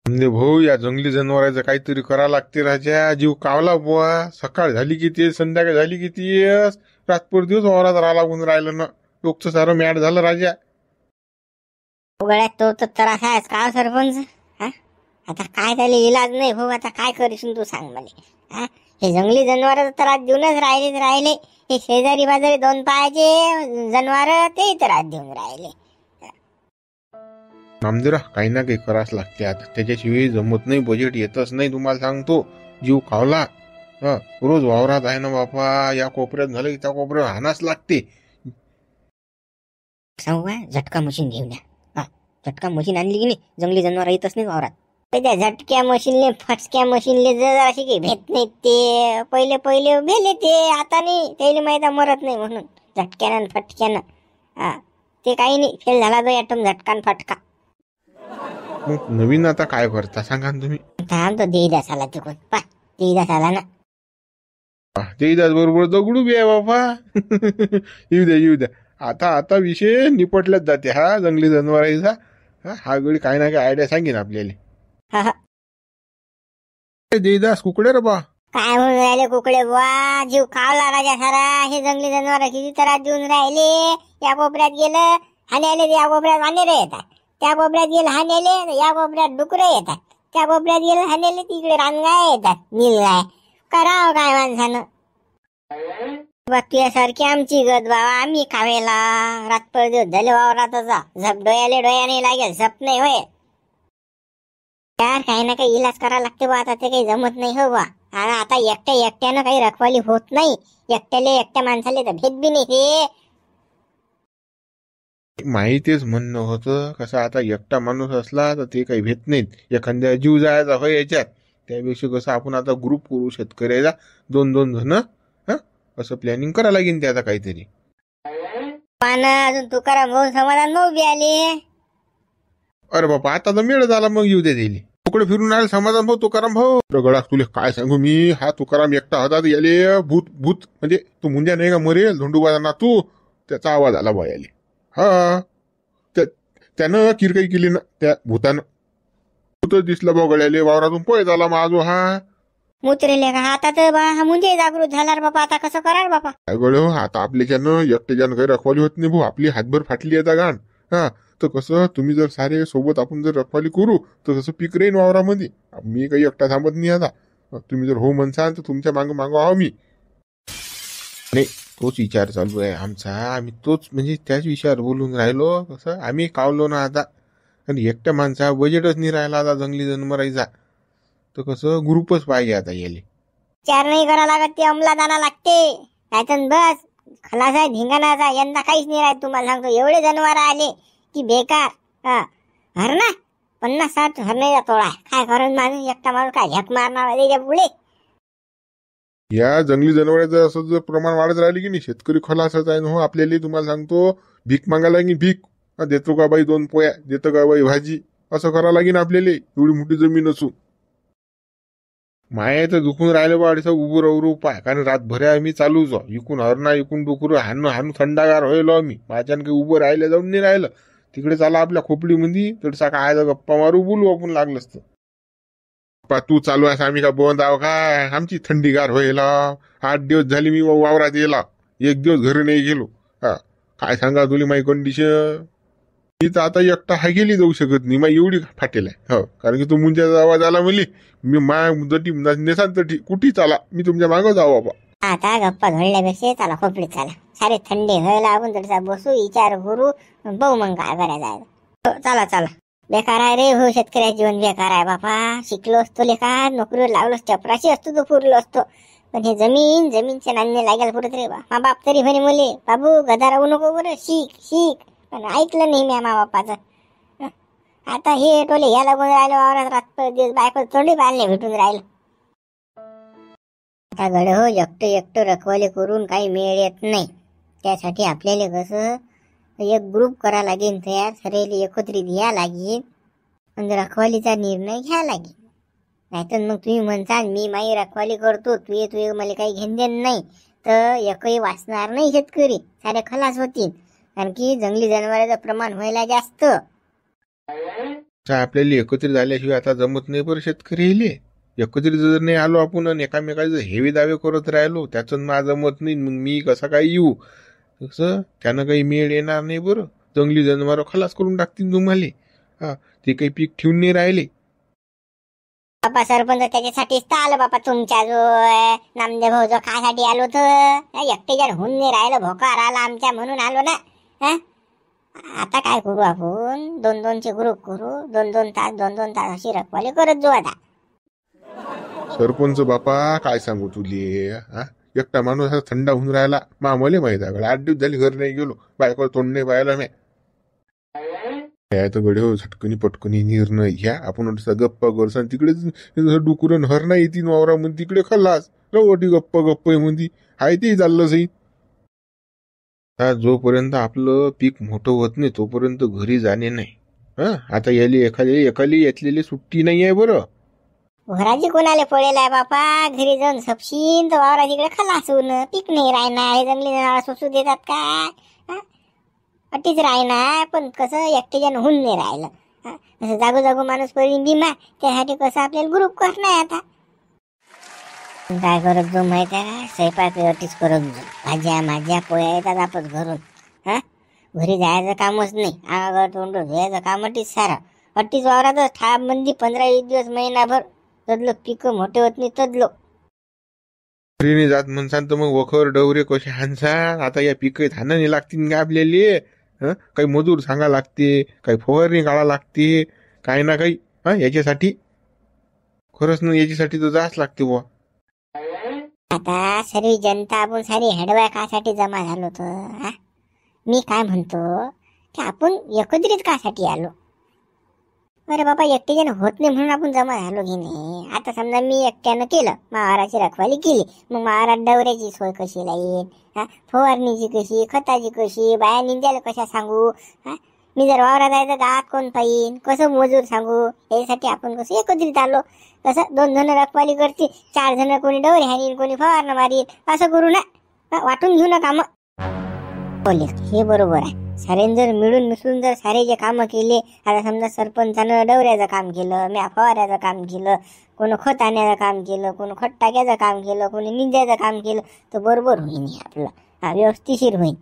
म्हणजे भाऊ या जंगली जनावरांचं काहीतरी करा लागते राजा. जीव कावला बुवा. सकाळ झाली की ते, संध्याकाळ झाली की ती, रातभर दिवस वावरात राहा लागून राहिलं ना. लोकचं सारं मॅट झालं राजा. उघड्यात तो तर त्रास आहेच का सरपंच. हा आता काय त्याला इलाज नाही भाऊ. आता काय करीशील तू सांग मला. हा हे जंगली जनावर त्रास देऊनच राहिले. हे शेजारी बाजारी दोन पायाचे जनावर ते त्रास देऊन राहिले. नामदेरा काही ना काही करावंच लागते आता. त्याच्याशिवाय जमत नाही. बजेट येतच नाही तुम्हाला सांगतो. जीव खावला. रोज वावरात आहे ना बापा. या कोपऱ्यात झालं की त्या कोपऱ्यात हाणाच लागते. सांगू काय झटका मशीन घेऊन द्या. हा झटका मशीन आणली की नाही जंगली जनावर येतच नाही वावरात. त्या झटक्या मशीनले फटक्या मशीनले जर अशी काही भेट नाही. ते पहिले भेले ते आता नाही. त्याला माहित मरत नाही म्हणून झटक्यानं फटक्यानं. हा ते काही नाही. फेल झाला तो ॲटम झटकान फटका. मग नवीन आता काय करता सांगा ना तुम्ही. थांब तो देईदास आला तिकडून. पा देईदास आला ना. जयदास बरोबर दगडू बी आहे बापा. येऊ द्या. आता विषय निपटल्याच जाते. हा जंगली जनावरांचा. हा गडी काही ना काही आयडिया सांगेन आपल्याला. हा हा जयदास कुकडे रे बा. काय म्हणून राहिले कुकडे बुवा. जीव खावला राजा सारा. हे जंगली जनावर किती त्रास देऊन राहिले. या कोपऱ्यात गेलं हाण्याले या कोपऱ्यात वानेरे येतात. त्या कोपऱ्यात गेलं हाण्याले या कोपऱ्यात डुकरं येतात. त्या कोपऱ्यात गेलं हाण्याले तिकडे रानगाय येतात. नीलगाय. करावं काय माणसानं. तुझ्यासारखी आमची गत बाबा. आम्ही खावेला रातभर दिवस झाले वावरातच. झप डोळ्याने लागेल. झप नाही होय. यार काही ना काही इलाज करायला लागते बा. आता ते काही जमत नाही हो बा. आता एकट्यानं काही रखवाली होत नाही. एकट्या माणसाले तर भेट बी नाही. हे माहितीच म्हणणं होतं. कसं आता एकटा माणूस असला तर ते काही भेट नाहीत. एखाद्या जीव जायचा होय याच्यात. त्यापेक्षा कसं आपण आता ग्रुप करू शेतकऱ्याचा. 2-2 जण. असं प्लॅनिंग करा लागेल ते आता काहीतरी. अजून तुकाराम भाऊ समाधान भाऊ बी आले. अरे बापा आता तर मेळ झाला. मग येऊ दे दिली. तुकडे फिरून आले समाधान भाऊ तुकाराम भाऊ. गडा तुले काय सांगू मी. हा तुकाराम एकटा होता तर याले भूत म्हणजे तू मुंजा नाही का मरेल धोंडूबाजा ना तू. त्याचा आवाज आला बा याले. हा त्यानं किरकाई केली ना त्या भूतानं. भूतच दिसला बा गड्याले. वावरातून पोय झाला माझो. हा मुत्रेले का आता तर बा हा म्हणजे जागृत झाला बापा. आता कसं कराल बापा. काय गड आता आपल्याच्यानं एकट्याच्यानं काही रखवाली होत नाही भाऊ. आपली हातभर फाटली आता गाण. तर कसं तुम्ही जर सारे सोबत आपण जर रखवाली करू तर तसं पीक राहीन वावरामध्ये. मी काही एकटा थांबत नाही आता. तुम्ही जर हो म्हणसाल तर तुमच्या मागं आहो मी. नाही तोच विचार चालू आहे आमचा. आम्ही तोच म्हणजे त्याच विषयावर बोलून राहिलो. कसं आम्ही कावलो ना आता. आणि एकट्या माणसा बजेटच नाही राहिला आता जंगली जनावरांचा. तर कसं ग्रुपच पाहिजे आता याले. चार नाही करा लागत. ते अंमलात आणा लागते. नाहीतर बस खलास आहे धिंगाणाचा. यंदा काहीच नाही राहत तुम्हाला सांगतो. एवढे जनावर आले की बेकार. हरणा 50-60 हरण्याचा तोळा. काय करून माणूस एकटा माणूस काय झक मारणार त्याच्या पुढे. या जंगली जनावरांचं असं जर प्रमाण वाढत राहिले की नाही शेतकरी खलासच आहे ना हो. आपल्याला तुम्हाला सांगतो भीक मागायला की भीक. देतो का बाई 2 पोया. देतो का बाई भाजी. असं करावं लागेल आपल्याला. एवढी मोठी जमीन असून. माया तर दुखून राहिलं बा. अडीच उभं पाय. कारण रातभर आम्ही चालूच. इकून हरणा इकून डुकरू हाणू थंडागार व्हायलो आम्ही. माझ्यानं काही उभं राहिलं जाऊन नाही राहिलं. तिकडे चाला आपल्या खोपडीमध्ये तडसा काय गप्पा मारू बोलू आपण लागलं असतं. तू चालू आहेस आम्ही का बंद आहो काय. आमची थंडीगार व्हायला. 8 दिवस झाली मी वावरात येला. 1 दिवस घरी नाही गेलो. काय सांगा तुला माझी कंडिशन. मी तर आता एकटा हा गेली जाऊ शकत नाही. माझी एवढी फाटेल आहे. कारण की तू मुंजाचा आवाज आला म्हणली. मी माय जटी नेसान तटी कुठे चाला. मी तुमच्या मागं जाऊ बाबा. आता गप्पा धरल्यापेक्षा चला खोपडीत चला. सारे थंडे व्हायला आपण तडसा बसू विचार करू. बघू मग काय करायचं. चला. बेकार आहे रे हो. शेतकऱ्याचं जीवन बेकार आहे बापा. शिकलो असतो लेखा नोकरीवर लागलो चपराशी असतो तो पुरलो असतो. पण हे जमीनच्या नांदने लागायला पुरत रे बा. मा बाप तरी म्हणे मुले बाबू गदा राहू नको बरं. शिक. पण ऐकलं नाही मी मा बापाचं. आता हे टोले ह्या लागून राहिलं वावरात. रात्र दिवस बायको तोंडी पाहिले भेटून राहिलं. आता गड हो एकटं रखवाले करून काही मेळ येत नाही. त्यासाठी आपल्याला कसं एक ग्रुप करा लागेल तयार. सरेली एकत्रित या लागेल आणि रखवालीचा निर्णय घ्या लागेल. नाहीतर मग तुम्ही म्हणसाल मी माई रखवाली करतो तू मला काही घेण देण नाही तर एकही वाचणार नाही शेतकरी. सारे खलास होतील. कारण की जंगली जनावरांचं प्रमाण व्हायला जास्त. आपल्याला एकत्रित झाल्याशिवाय आता जमत नाही बरं शेतकरी. एकत्रित जर नाही आलो आपण आणि एकामेकाचे हेवी दावे करत राहिलो त्याचं माझं जमत नाही, मग मी कसा काय येऊ? कसं त्यानं काही मेळ येणार नाही बरं. जंगली जनावर खलास करून टाकतील तुम्हाला. हा, ते काही पीक ठेवून नाही राहिले. बापा सरपंच त्याच्यासाठीच तर आलं बापा तुमच्या जो नामदेव भाऊ जो कायसाठी आलो तर एकटे जण होऊन नाही राहिलं, भोकार आला आमच्या म्हणून आलो ना. आता काय करू आपण, 2-2चे ग्रुप करू, 2-2 तास 2-2 तास अशी रखवाली करत जाऊ आता. सरपंच बापा काय सांगू तुले. एकटा माणूस असा थंडा होऊन राहिला. मला माहित आहे 8 दिवस झाले घर नाही गेलो, बायको तोंड नाही पाहिलं मी. काय तर गड्या झटकनी पटकनी निर्णय घ्या. आपण गप्पा करसान तिकडेच डुकुरन हर नाही येतील वावरामध्ये, तिकडे खल्लास रवटी गप्प मध्ये हाय ते चाललं सई. जोपर्यंत आपलं पीक मोठं होत नाही तोपर्यंत घरी जाणे नाही. आता याली एखादी यातलेली सुट्टी नाही आहे बरं. घराची कोणाला पडेल आहे बापा, घरी जाऊन सपशीन तर वावरा तिकडे खलास होऊन पीक नाही राहणार. हे जंगली जनावर सोसू देतात काय? अटीच राहणार. पण कसं एकटे जण होऊन नाही राहिलं. असं जागो माणूस पडली बिमा, त्यासाठी कसं आपल्याला ग्रुप करणार आता. काय करत जो माहित आहे का, स्वयंपाक अटीच करत जो. भाज्या पोळ्या येतात आपण घरून. घरी जायचं कामच नाही, आगावर तोंड धुयाचं काम अटीच सारं. अटीच वावरातच ठाप मंदी 15-20 दिवस महिनाभर तदलो पीक मोठे होत नाही तदलो. घरी जात म्हणसान तर मग वखर डवरे कसे हानसान. आता या पीक हाणाने लागतील का आपल्याला? काही मजूर सांगा लागते, काही फवारणी काढा लागते, काही ना काही. याच्यासाठी खरंच ना, याच्यासाठी तर जाच लागते बुवा. आता सर्व जनता आपण सारी हेडवाय कासाठी जमा झालो तर मी काय म्हणतो की आपण एकत्रित कासाठी आलो. अरे बाबा एकटे जण होत नाही म्हणून आपण जमा झालो की नाही. आता समजा मी एकट्यानं केलं, महाराची रखवाली केली, मग महाराज डवऱ्याची सोय कशी लाईन, फवारणीची कशी, खताची कशी, बाया निंद्याला कशा सांगू. मी जर वावरात आहे तर गावात कोण पाहिन, कसं मजूर सांगू. यासाठी आपण कसं एकत्रित आलो. कसं 2 जण रखवाली करतील, 4 जण कोणी डवरे हाणीन, कोणी फवारणं मारीन, असं करू ना. वाटून घेऊ ना काम. बोले हे बरोबर आहे. सारे जर मिळून मिसळून जर सारे जे कामं केले, आता समजा सरपंचानं डवऱ्याचं काम केलं, मी फवाऱ्याचं काम केलं, कोण खत आणण्याचं काम केलं, कोण खत टाक्याचं काम केलं, कोणी निंद्याचं काम केलं, तर बरोबर होईन आपलं, व्यवस्थिशीर होईन.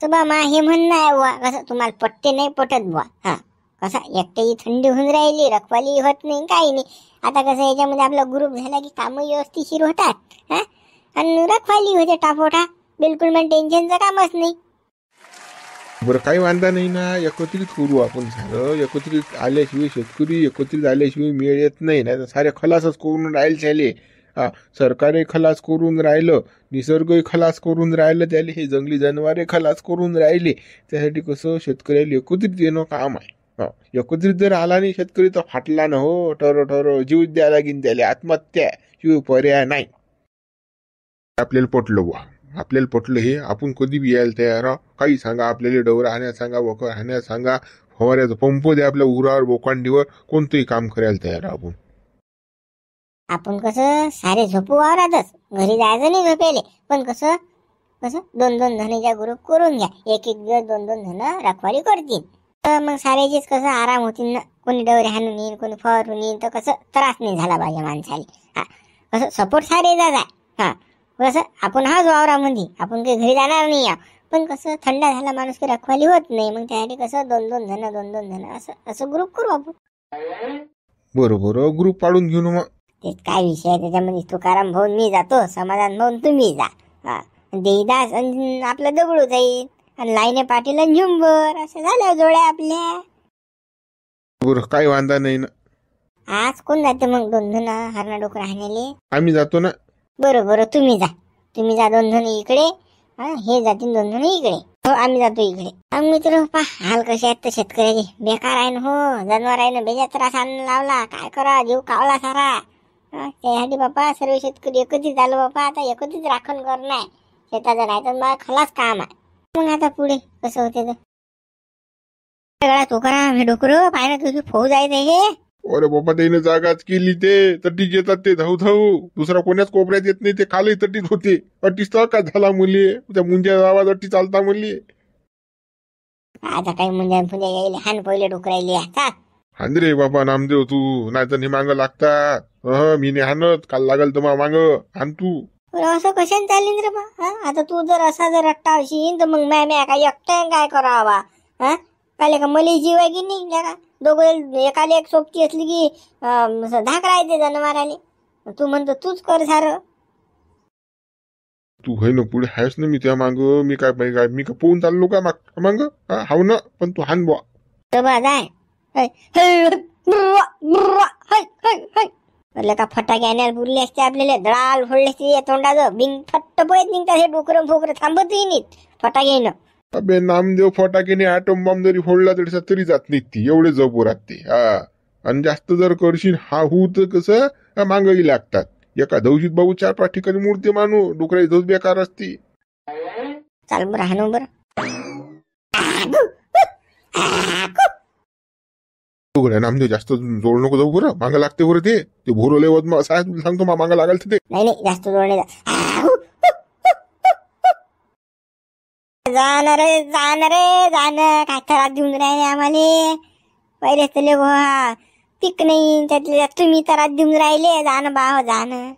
तर बा मा हे म्हणणं आहे बुवा. कसं तुम्हाला पटते नाही पटत बुवा. कसं एकट्याची थंडी होऊन राहिली, रखवाली होत नाही, काही नाही. आता कसं याच्यामध्ये आपला ग्रुप झाला की कामं व्यवस्थिशीर होतात आणि रखवाली होते टापोटा. बिलकुल मग टेन्शनचं कामच नाही. बरं काही वांधा नाही ना, एकत्रित करू आपण सारं. एकत्रित आल्याशिवाय शेतकरी एकत्रित आल्याशिवाय मेळ येत नाही. नाही तर सारे खलासच करून राहील त्याले. सरकारही खलास करून राहिलं, निसर्गही खलास करून राहिलं त्याले, हे जंगली जनावरे खलास करून राहिले. त्यासाठी कसं शेतकऱ्याला एकत्रित येणं काम आहे. एकत्रित जर आला नाही शेतकरी तर फाटला ना हो. ठर जीव द्या लागेल त्याला, आत्महत्या शिवाय पर्याय नाही. आपल्याला पटलं बुवा, आपल्याला पटलं हे. आपण कधी बी यायला तयार आहो. काही सांगा आपल्याला, डवरा हाण्यात सांगा, वखर हाण्यात सांगा, फवाऱ्याचा पंप द्या आपल्या उरावर बोकांडीवर, कोणतंही काम करायला तयार आपण. आपण कसं सारे झोपू वावरातच, घरी जायचं नाही झोपेले. पण कसं 2-2 जणांच्या ग्रुप करून घ्या. एक दिवस 2-2 जण रखवाली करतील, तर मग सारेचेच कसं आराम होतील ना. कोणी डवरे हाणून येईन, कोणी फवारून येईन, तर कसं त्रास नाही झाला पाहिजे माणसाला. कसं सपोर्ट सारे जाय. कसं आपण वावरामध्ये, आपण काही घरी जाणार नाही. पण कसं थंडा झाला माणूस की रखवाली होत नाही. मग त्यासाठी कसं 2-2 जण असं ग्रुप करू आपण. बरोबर ग्रुप पाडून घेऊन मग. तेच काय विषय आहे त्याच्यामध्ये. तुकाराम भाऊ मी जातो, समाधान भाऊ तुम्ही जा, देईदास आपलं दगडू जाईल, आणि लाईने पाटील आणि झुंबर, असं झाल्या जोड्या आपल्या. बरं काही वांधा नाही ना. आज कोण जाते मग 2 जण हरणा डोकर हाणाले? आम्ही जातो ना. बरोबर तुम्ही जा 2 जण इकडे, हे जातील 2 जण इकडे. हो आम्ही जातो इकडे. मग मित्र हाल कसे आहेत तर शेतकऱ्याचे. बेकार आहे ना हो. जनावर आहे ना, बेजा त्रास आणून लावला. काय करा, जीव कावला सारा. त्यासाठी बापा सर्व शेतकरी एकत्रित झालो बापा. आता एकत्रित राखण करणं आहे शेताचं, नाही तर मला खलास काम आहे. मग आता पुढे कसं होते तर तुकाराम हे डोकर पाहिजे तुझी फौज आहे ते हे. अरे बाबा त्याने जागाच केली. ते तटीच येतात ते धाऊ दुसरा कोण्याच कोपऱ्यात येत नाही. ते खाली तटीच होते. अटीच तर काय झाला मुली, त्या मुंज्या आवाज अटी चालता मुली. आता काही मुंजा फुंजा यायले हान पहिले डुकरायले आता. हान रे बाबा नामदेव तू, नाही तर मांग लागतात. मी नाही हाणत, काल लागल तर मांग हान तू. असं कशाने चालेल रे बा? आता तू जर असा जर रट्टा असेल तर मग म्या काय एकट्याने काय करावा? काले का मले जीव आहे की नाही का? दोघं एकाला एक सोबती असली की धाक राहते जनावराले. तू म्हणतो तूच कर सारं. तू होय ना पुढे आहेस ना, मी त्या मांग मी काय मी का पोहून चाललो का मांग? हाव ना, पण तू हान बुवा. बा जाय म्हटलं का फटाके आणायला बुरले असते आपल्याला, दळाल फोडले असते तोंडाचं बिंग फट्ट पळत निघतात हे डोकरं फोकरं थांबतही नाहीत फटाके येणं. अबे नामदेव फटाकेने ॲटम बॉम्ब जरी फोडला तरी जात नाही ती, एवढे जपूर ते. आणि जास्त जर करशील हा हू तर कसं मांगही लागतात. एका दवशीत भाऊ 4-5 ठिकाणी मूर्ती मानू डुकराची झोप बेकार असती. चाल बरं हाणू बरं. उघड्या नामदेव जास्त जोड नको जाऊ बरं, मागं लागते बरं ते भोरले वद मग असं तुला सांगतो मागं लागाल ते. नाही नाही जास्त जोड नाही जाणार काय त्रास देऊन राहिले आम्हाला. पहिले तर पीक नाही त्यातले तुम्ही त्रास देऊन राहिले. जाणं बाह जाणं.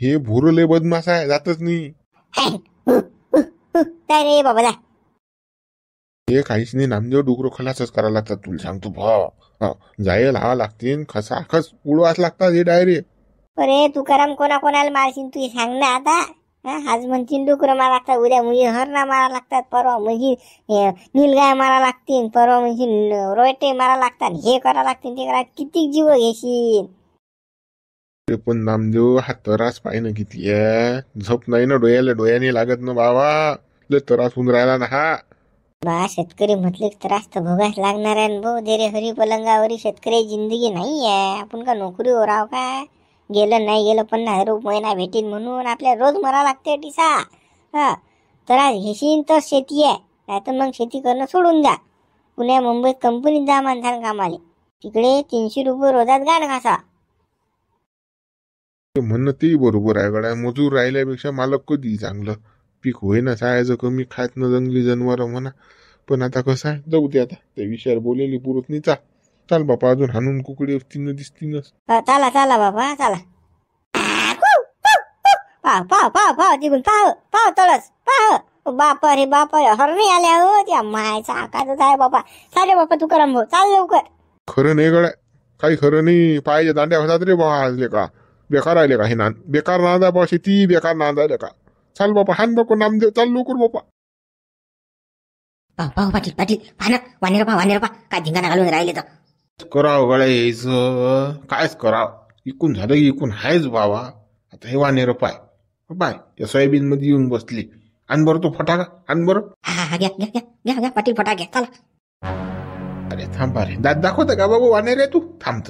हे भोरले बदमाश आहे, जातच नाही. काय रे बाबा जा. हे काहीच नाही नामदेव, डुकरं खलासच करायला लागतात तुला सांगतो भाव. जायला हवा लागते, खसा खस उडवाच लागतात हे डायरेक्ट. अरे तू कराम कोणाला मारशील तू सांग ना आता. आज म्हणतील डुकरं मारा लागतात, उद्या म्हणजे हरणा मारा लागतात, परवा म्हणजे नीलगाय मारा लागतील, परवा म्हणजे रोयटे मारा लागतात, हे करा लागतील ते करा. किती जीव घेशील? पण नामदेव हा त्रास पाहिजे किती आहे. झोप नाही ना डोळ्याने लागत ना बाबा. लय त्रास होऊन राहिला ना हा. बा शेतकरी म्हटले त्रास तर भोगाच लागणार आहे. भाऊ देरे हरी पलंगावरी शेतकरी जिंदगी नाही आहे. आपण का नोकरीवर राव काय? गेलं नाही गेलं 50,000 रुपये महिना भेटीन म्हणून आपल्याला रोज मरा लागते टिसा. त्रास घेशील तर शेती आहे, नाही तर मग शेती करणं सोडून द्या. पुण्या मुंबईत कंपनीत जा माणसाला कामाले, तिकडे 300 रुपये रोजात गाड घासा. म्हणणं ते बरोबर आहे गड्या. मजूर राहिल्यापेक्षा मालक कधी चांगलं. पीक होईना सायाचं कमी, खात न जंगली जनावर म्हणा. पण आता कसं आहे, जाऊ दे आता. त्या विषयावर बोलेली पुरत नाही. चाल बापा, अजून हाणून कुकडी असतीन दिसतीनच. चला बाबा चला. पाव तिकडून पाव तळस पाव. बाप रे हरणी आल्या हो त्या मायचा आकाशच आहे बापा. चाले बापा तू करम भाऊ, चाल लवकर. खरं नाही गड्या, काही खरं नाही. पायाच्या दांड्या होतात रे बा का. बेकार आले का हे नांद, बेकार नांदा बा शेती, बेकार नांद आले का. चाल बापा हान नको नामदेव, चाल लवकर बापा. पाव पाटील वानेर पा काय धिंगाणा घालून राहिले तर. करावं गड्या यायचं, कायच करावं. इकून झालं की इकून आहेच बाबा. आता हे वानेर पाय या सोयाबीन मध्ये येऊन बसली. आण बरं तो फटाका, आण बरं. हा घ्या पाटील फटाके चला. अरे थांब रे, दात दाखवतं का बाबू वानेर आहे तू. थांब.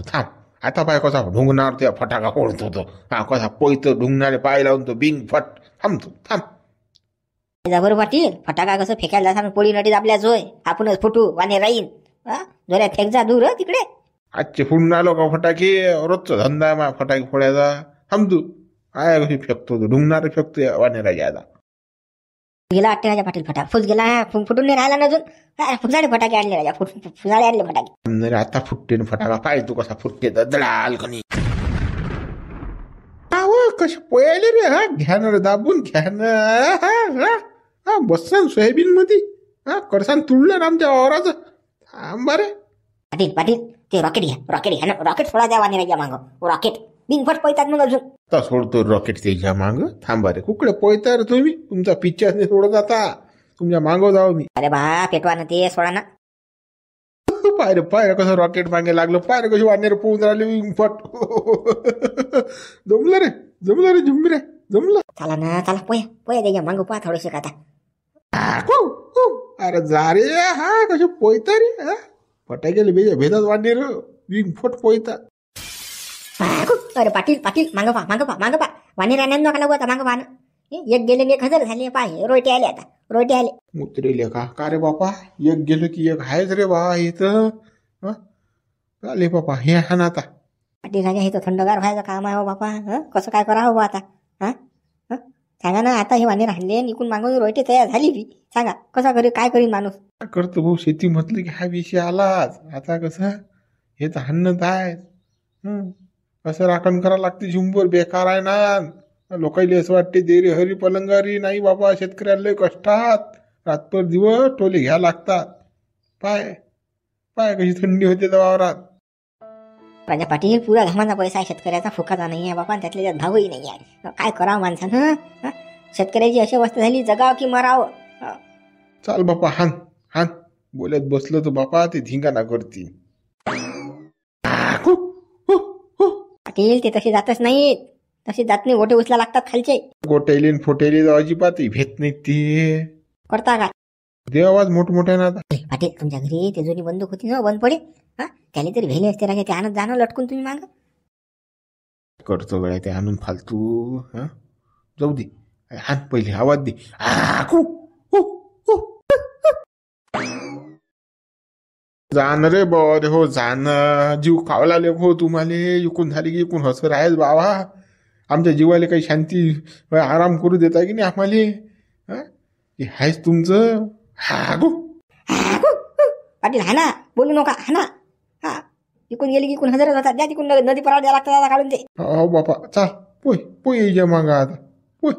आता पाय कसा ढुंगणार त्या फटाका फोडतो तो. कसा पोयतो ढुंगणारे पाय लावून तो बिंग फट. थांब. बरोबर पाटील, फटाका कसं फेकायला जाता पोळी नडीत आपल्या जोय, आपणच फुटू वाने राहीन. जोऱ्या फेक जा दूर तिकडे. आजचे फोडून आलो का फटाके, रोजचा धंदा आहे मा फटाके फोडायचा. थांब तू. काय कशी फेकतो तू, ढुंगणारे फेकतो वानेराच्या. आता गेला वाटते राजा पाटील फटाका. फुस गेला, फुटून नाही राहिला ना अजून. फुटाळे फटाके आणले राजा, फुटाळे आणले फटाके. आता फुटते ना फटाका, पाय तू कसा फुटते दडाल कणी. कसे पोयाले रे. घ्या ना रे दाबून, घ्या ना. बसन सोयाबीन मध्ये करसान तुडलं ना आमच्या वावराचं. थांब रे पाटील ते रॉकेट घ्या ना. रॉकेट सोडा द्या वानेराच्या मागं. रॉकेट बिनफट पळतात मग अजून. आता सोडतो रॉकेट त्याच्या माग. थांबा रे, कुकडे पोयता रे तुम्ही. तुमचा पिक्चर नाही सोडत आता. तुमच्या मागं जाऊ मी. अरे बा पेटवा ना ते, सोडा ना. पाय कसं रॉकेट मागे लागलं. पाय कशी वानेर पोहून राहिली फट. जमलं रे झुंबरे जमलं. चला पोया त्याच्या मागं पहा थोडेसे आता. अरे जा रे. कसे पोयता रे. फटाकेले भेदात वानेर विंग फट पोयता. अरे पाटील मागं पा वानेर आनंद नका लागू आता. मागं पहा ना. एक गेले 1,000 झाले. पाय रोयटे आले आता. रोयटे आले मुत्रेले का रे बापा. एक गेलं की एक आहेच रे बा. हे तर आले बापा. हे हा ना आता पाटील राजा, हे तर थंडगार व्हायचं काम आहे हो बापा. कसं काय करावं आता. सांगा ना, आता हे वाने राहिले इकून मागून रोयटे तयार झाली बी. सांगा कसा करी, काय करीन माणूस. काय करतो भाऊ, शेती म्हटलं की हा विषय आलाच. आता कसं हे तर हाणत आहे. कसं राखण करावं लागते, झुंबर बेकार आहे ना. लोकांना असं वाटते देरी हरी पलंगारी. नाही बाबा, शेतकऱ्याला लय कष्टात रातभर दिवस टोले घ्या लागतात. पाय पाय कशी थंडी होते त्या वावरात. राजा पाटील, पुरा घामाचा पैसा आहे शेतकऱ्याचा, फुकाचा नाही आहे बाबा. त्यातल्या त्यात भावही नाही आहे. काय करावं माणसानं. शेतकऱ्याची अशी अवस्था झाली, जगाव की मरावं. चाल बापा, हान हान. बोलत बसलं तर बापा ते धिंगाणा करतील. पाटील, ते तसे जातच नाहीत. तसे जात नाही, गोटे उचला लागतात खालचे. गोटेली न फोटेली तर अजिबात भेट नाही ते. करता का देवाज मोठमोठ्या ना. पाटील, तुमच्या घरी ते जुनी बंदूक होती ना, बंद पडे. त्याला तरी भेले असते राजा, ते आणत जाणं लटकून तुम्ही माग. करतो गळ्या ते आणून फालतू. जाऊ दे, हान पहिले आवाज दे. जाण रे बर हो, जाण. जीव खावला ले हो तुम्हाला. इकून झाली की इकून हसर आहेच बाबा. आमच्या जीवाला काही शांती आराम करू देता की नाही आम्हाला. हायच तुमचं. पाटील हाना, बोलू नका, हाना. इकून गेली की इकून हजरच होतात. द्या तिकून नदी परावर द्या लागतात काढून ते. हो बापा, चाल पोय पोय यायच्या मागा आता पोय.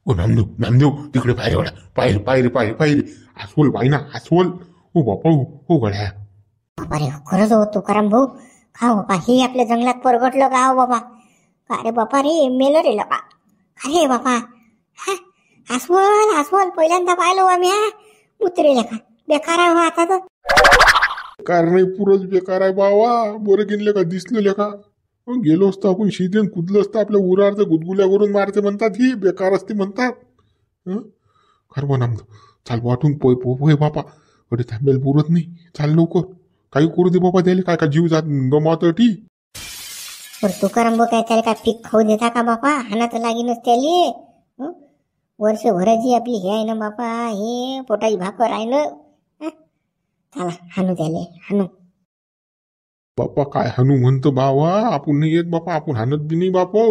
ओ नामदेव तिकडे पायरी वडा. पायरी अस्वल पाहिना, अस्वल. ओ बापा, हो गड्या. बापा रे, खरंच हो तुकाराम भाऊ. का बापा, हे आपल्या जंगलात परगटलं का हो बाबा. अरे बापा रे, मेलं रे लपा. अरे बापा, अस्वल पहिल्यांदा पाहिलो आम्ही. उतरेल का बेकार आहे हो आता तर. कार नाही, पुरच बेकार आहे बाबा. बरं गेले का दिसलेले का. गेलो असतो आपण शिदेन कुदलं असतं आपल्या उरावर. गुदगुल्या करून मारते म्हणतात, ही बेकार असते म्हणतात. खरं नामदेव, चाल वाटून पोय पोय बापा. कडे थांबेल पुरत नाही. चाल लवकर, काही करू दे बाबा. त्याला काय जीव जात गमावत ठी. तुकाराम भाऊ, काय त्याला काय पीक खाऊ देता का बापा. हाना तर लागेनच त्याले. वर्षभराची आपली हे आहे ना बापा, हे पोटाची भाकर आहे ना. चला हानू त्याले, हानू. बापा काय हानू म्हणतो बाबा. आपण नाही येत बापा, आपण हानत बी नाही बापा.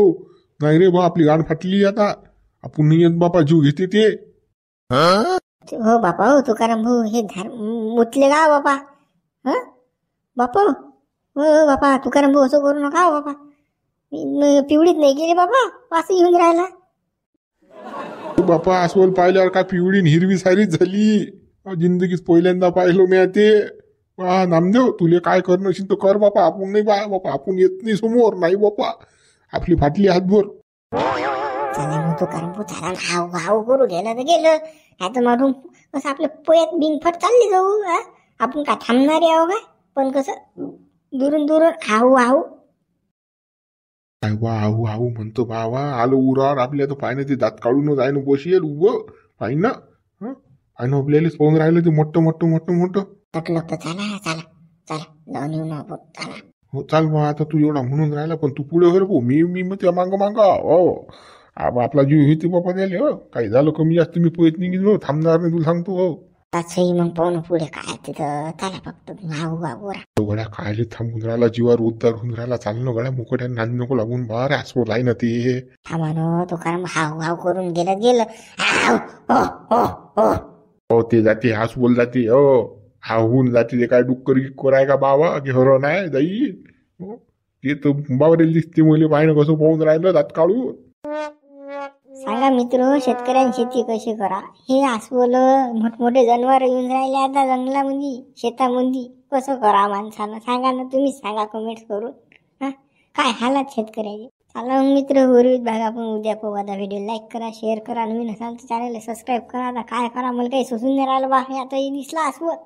नाही रे बा, आपली गाण फाटली आता. आपण नाही येत बापा, जीव घेते ते. हो बापा, हो तुकाराम भाऊ, हे मुतले का बापा. बापा, हो बापा तुकाराम भाऊ, असं करू नका बापा. पिवळीत नाही गेले बापा, वास येऊन राहिला. बापा, अस्वल पाहिल्यावर काय पिवळी हिरवी सारीच झाली. जिंदगीत पहिल्यांदा पाहिलो मी ते. नामदेव, तुले काय करणं असेल तर कर बापा. आपण नाही बापा, आपण येत नाही समोर. नाही बापा, आपली फाटली हातभर. चला मग तुकाराम भाऊ, चला हाव करू गेलं तर गेलं. आता मारून कसं आपल्या पोयात बिनफट चालली जाऊ. आपण काय थांबणारे आहो काय. पण कसं दुरून हाऊ. काय वा आऊ म्हणतो बाबा. आलो उरावर आपल्या तर पाहिनं ते दात काढून जायनं बसेल उभं. पाहिनं आपल्यालाच पाहून राहिलं ते मोठं. म्हटलं तर चला जाऊन येऊ ना चला. हो चाल बा, आता तू एवढा म्हणून राहिला, पण तू पुढे हो रे. मी मग त्या मांग हो. आपला जीव होते बाबा त्याले. हो काही झालं कमी जास्त मी पोहत नाही गेलो, थांबणार नाही तुला सांगतो. हो तसंही मग पाहून पुढे काय तिथं. चला फक्त हाऊ गड्या, काय थांबून राहिला, जीवावर उद्धार होऊन राहिला. चालणं गड्या, मुकट्या नांद नको लागून बारे. अस्वल आहे ना ते. थांबा ना तुकाराम, हाव करून गेलं. हो ते जाते, अस्वल जाते. हो हाहून जाते. ते काय डुक्कर गिक्कर आहे का बाबा, की हरण आहे जाई. ते तर बाबा दिसते मुले. पाहिणं कसं पाहून राहिलं दात काढून. सांगा मित्र, शेतकऱ्यांनी शेती कशी करा. हे अस्वल मोठमोठे जनावर येऊन राहिले आता जंगलामध्ये, शेतामध्ये. कसं करा माणसानं, सांगा ना तुम्ही. सांगा कमेंट्स करून. काय हालात शेतकऱ्याचे. चला मग मित्र, उर्वित भाग आपण उद्या पाहू. आता व्हिडिओ लाईक करा, शेअर करा. नवीन असाल तर चॅनलला सबस्क्राईब करा. आता काय करा, मला काही सुचून नाही राहिलं बा. हे आता दिसला अस्वल.